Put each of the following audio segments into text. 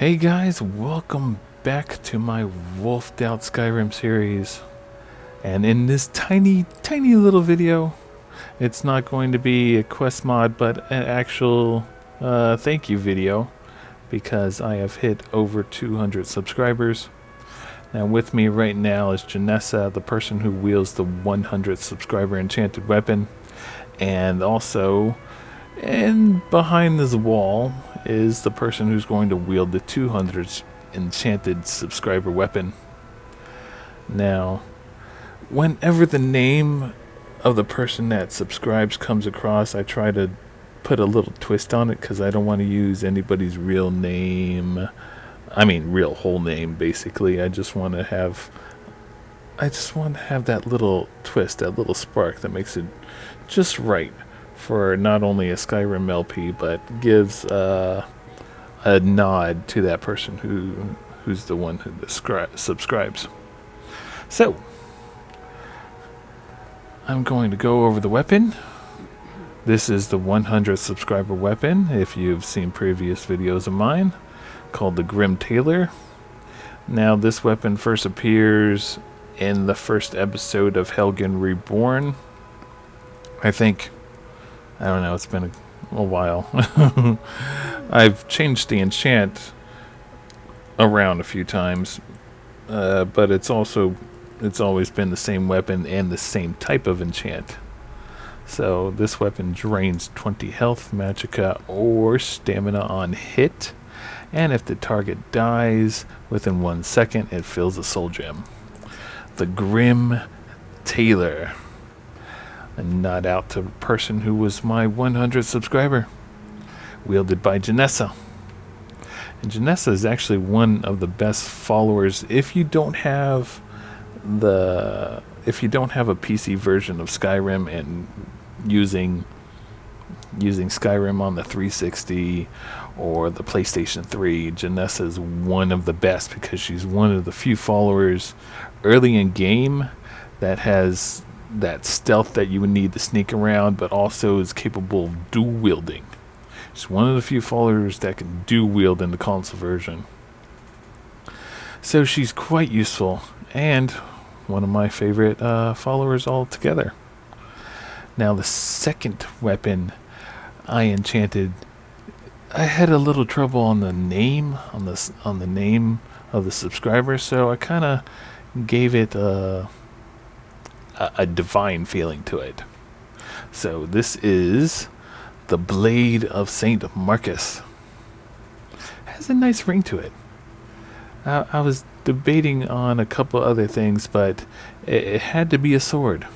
Hey guys, welcome back to my Wolfed Out Skyrim series. And in this tiny little video, it's not going to be a quest mod, but an actual thank you video, because I have hit over 200 subscribers. Now with me right now is Jenassa, the person who wields the 100th subscriber enchanted weapon. And also, and behind this wall is the person who's going to wield the 200th enchanted subscriber weapon. Now, whenever the name of the person that subscribes comes across, I try to put a little twist on it because I don't want to use anybody's real name. I mean, real whole name, basically. I just want to have that little twist, that little spark that makes it just right for not only a Skyrim LP, but gives a nod to that person who's the one who subscribes. So, I'm going to go over the weapon. This is the 100th subscriber weapon, if you've seen previous videos of mine, called the Grim Tailor. Now, this weapon first appears in the first episode of Helgen Reborn. I don't know, it's been a while. I've changed the enchant around a few times, but it's always been the same weapon and the same type of enchant. So this weapon drains 20 health, magicka, or stamina on hit, and if the target dies within 1 second, it fills a soul gem. The Grim Tailor. A nod out to the person who was my 100th subscriber, wielded by Jenassa. And Jenassa is actually one of the best followers if you don't have a PC version of Skyrim and using Skyrim on the 360 or the PlayStation 3. Jenassa is one of the best because she's one of the few followers early in game that has that stealth that you would need to sneak around, but also is capable of dual wielding. She's one of the few followers that can dual wield in the console version. So she's quite useful and one of my favorite followers altogether. Now the second weapon I enchanted, I had a little trouble on the name on the name of the subscriber, so I kind of gave it a divine feeling to it. So this is the Blade of Saint Marcus. Has a nice ring to it. I was debating on a couple other things, but it had to be a sword.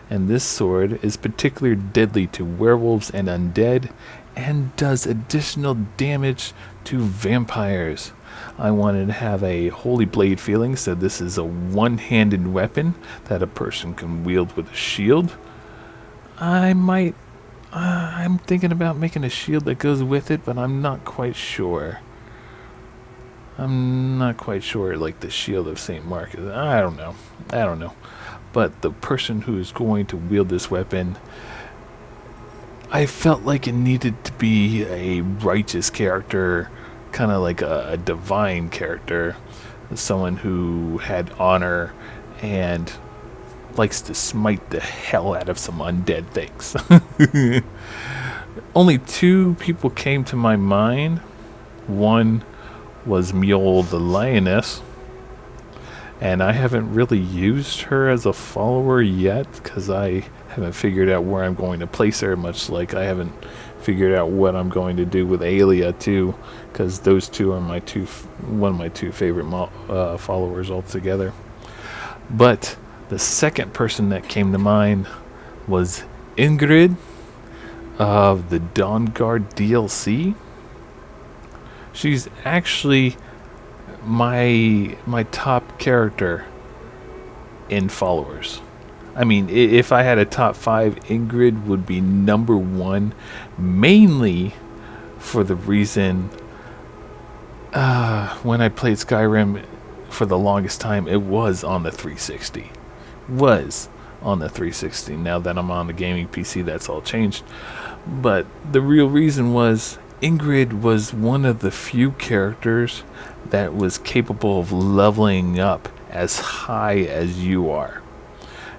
And this sword is particularly deadly to werewolves and undead, and does additional damage to vampires. I wanted to have a holy blade feeling, so this is a one-handed weapon that a person can wield with a shield. I'm thinking about making a shield that goes with it, but I'm not quite sure. Like the shield of St. Marcus. I don't know. But the person who is going to wield this weapon, I felt like it needed to be a righteous character, kind of like a divine character, someone who had honor and likes to smite the hell out of some undead things. Only two people came to my mind. One was Mule the Lioness, and I haven't really used her as a follower yet because I haven't figured out where I'm going to place her, much like I haven't figured out what I'm going to do with Aelia too, because those two are one of my two favorite followers altogether. But the second person that came to mind was Ingjard of the Dawnguard DLC. She's actually my top character in followers. I mean, if I had a top 5, Ingjard would be number 1, mainly for the reason when I played Skyrim for the longest time, it was on the 360. Now that I'm on the gaming PC, that's all changed. But the real reason was Ingrid was one of the few characters that was capable of leveling up as high as you are.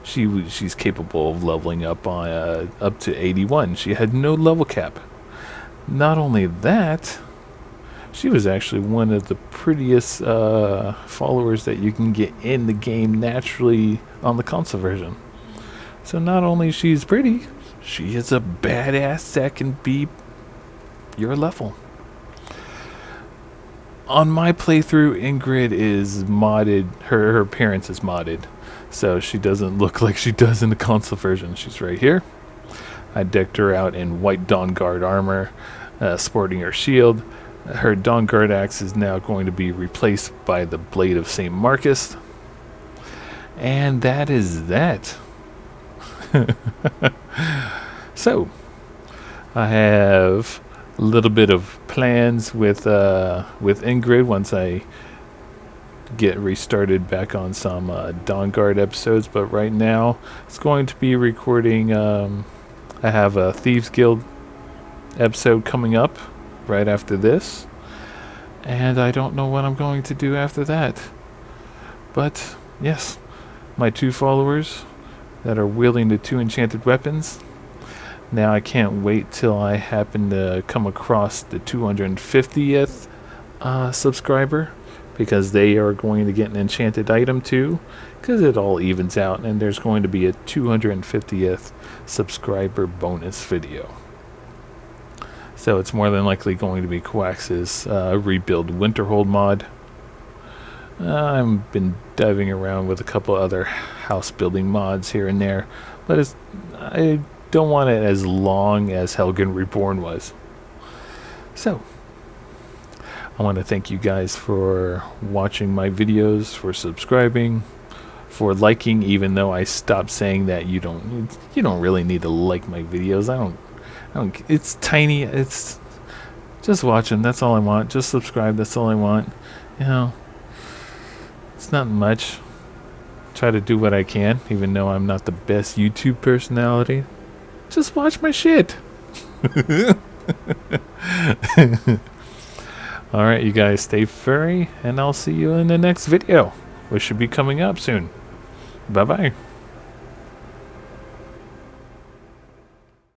She's capable of leveling up on up to 81. She had no level cap. Not only that, she was actually one of the prettiest followers that you can get in the game naturally on the console version. So not only she's pretty, she is a badass that can be your level. On my playthrough, Ingrid is modded. Her appearance is modded, so she doesn't look like she does in the console version. She's right here. I decked her out in white Dawnguard armor, sporting her shield. Her Dawnguard axe is now going to be replaced by the Blade of St. Marcus. And that is that. So, I have a little bit of plans with Ingrid once I get restarted back on some Dawnguard episodes, but right now it's going to be recording. I have a Thieves Guild episode coming up right after this, and I don't know what I'm going to do after that. But yes, my 2 followers that are wielding the 2 enchanted weapons. Now I can't wait till I happen to come across the 250th subscriber, because they are going to get an enchanted item too, because it all evens out, and there's going to be a 250th subscriber bonus video. So it's more than likely going to be Quax's Rebuild Winterhold mod. I've been diving around with a couple other house building mods here and there, but I don't want it as long as Helgen Reborn was. So, I want to thank you guys for watching my videos, for subscribing, for liking, even though I stopped saying that you don't really need to like my videos. I don't, it's tiny, it's just watch them, that's all I want. Just subscribe, that's all I want. You know, it's not much. Try to do what I can, even though I'm not the best YouTube personality. Just watch my shit. Alright, you guys stay furry, and I'll see you in the next video, which should be coming up soon. Bye-bye.